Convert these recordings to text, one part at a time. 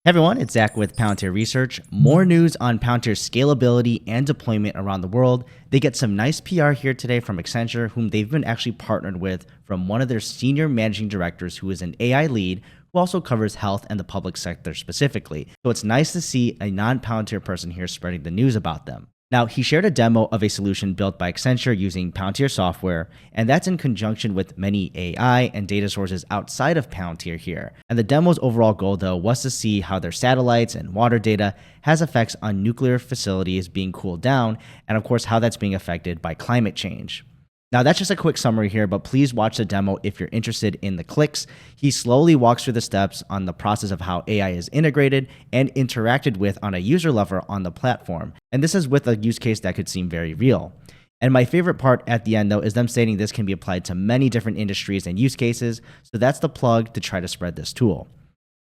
Hey everyone, it's Zach with Palantir Research. More news on Palantir's scalability and deployment around the world. They get some nice PR here today from Accenture, whom they've been actually partnered with from one of their senior managing directors who is an AI lead who also covers health and the public sector specifically. So it's nice to see a non-Palantir person here spreading the news about them. Now, he shared a demo of a solution built by Accenture using Palantir software, and that's in conjunction with many AI and data sources outside of Palantir here. And the demo's overall goal, though, was to see how their satellites and water data has effects on nuclear facilities being cooled down, and of course, how that's being affected by climate change. Now, that's just a quick summary here, but please watch the demo if you're interested in the clicks. He slowly walks through the steps on the process of how AI is integrated and interacted with on a user level on the platform. And this is with a use case that could seem very real. And my favorite part at the end, though, is them stating this can be applied to many different industries and use cases. So that's the plug to try to spread this tool.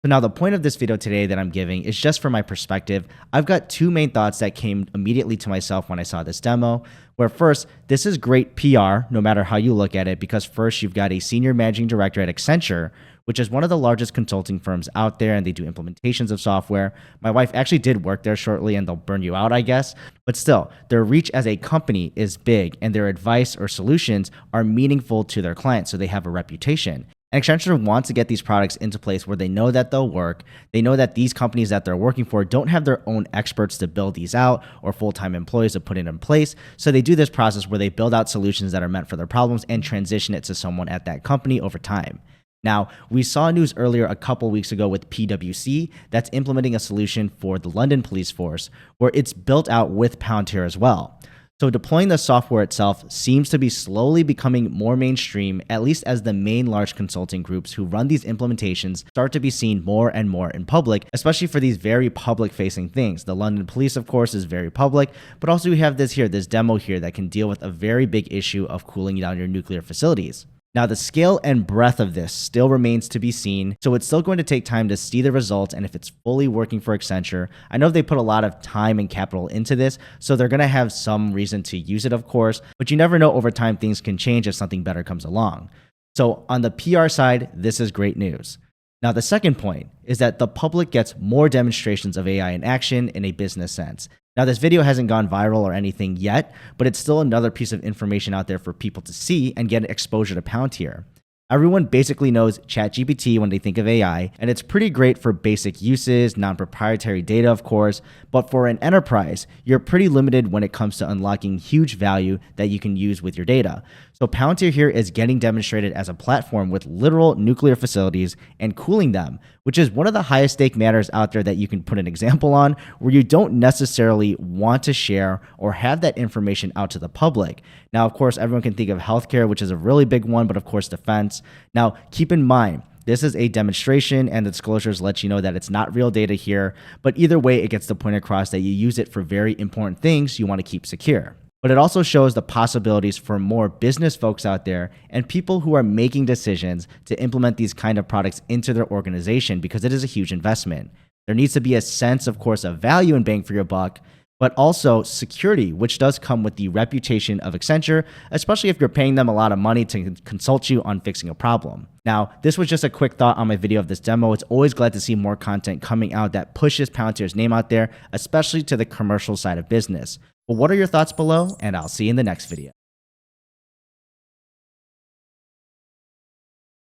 So now the point of this video today that I'm giving is just from my perspective. I've got two main thoughts that came immediately to myself when I saw this demo, where first, this is great PR, no matter how you look at it, because first you've got a senior managing director at Accenture, which is one of the largest consulting firms out there, and they do implementations of software. My wife actually did work there shortly, and they'll burn you out, I guess. But still, their reach as a company is big, and their advice or solutions are meaningful to their clients, so they have a reputation. And Accenture wants to get these products into place where they know that they'll work. They know that these companies that they're working for don't have their own experts to build these out or full-time employees to put it in place. So they do this process where they build out solutions that are meant for their problems and transition it to someone at that company over time. Now, we saw news earlier a couple weeks ago with PwC that's implementing a solution for the London police force where it's built out with Palantir as well. So deploying the software itself seems to be slowly becoming more mainstream, at least as the main large consulting groups who run these implementations start to be seen more and more in public, especially for these very public-facing things. The London police, of course, is very public, but also we have this demo here that can deal with a very big issue of cooling down your nuclear facilities. Now, the scale and breadth of this still remains to be seen, so it's still going to take time to see the results and if it's fully working for Accenture. I know they put a lot of time and capital into this, so they're going to have some reason to use it, of course, but you never know over time things can change if something better comes along. So on the PR side, this is great news. Now, the second point is that the public gets more demonstrations of AI in action in a business sense. Now, this video hasn't gone viral or anything yet, but it's still another piece of information out there for people to see and get exposure to Palantir. Everyone basically knows ChatGPT when they think of AI, and it's pretty great for basic uses, non-proprietary data, of course, but for an enterprise, you're pretty limited when it comes to unlocking huge value that you can use with your data. So Palantir here is getting demonstrated as a platform with literal nuclear facilities and cooling them, which is one of the highest stake matters out there that you can put an example on where you don't necessarily want to share or have that information out to the public. Now, of course, everyone can think of healthcare, which is a really big one, but of course, defense. Now, keep in mind, this is a demonstration and the disclosures let you know that it's not real data here, but either way, it gets the point across that you use it for very important things you want to keep secure. But it also shows the possibilities for more business folks out there and people who are making decisions to implement these kind of products into their organization because it is a huge investment. There needs to be a sense, of course, of value and bang for your buck, but also security, which does come with the reputation of Accenture, especially if you're paying them a lot of money to consult you on fixing a problem. Now, this was just a quick thought on my video of this demo. It's always glad to see more content coming out that pushes Palantir's name out there, especially to the commercial side of business. Well, what are your thoughts below? And I'll see you in the next video.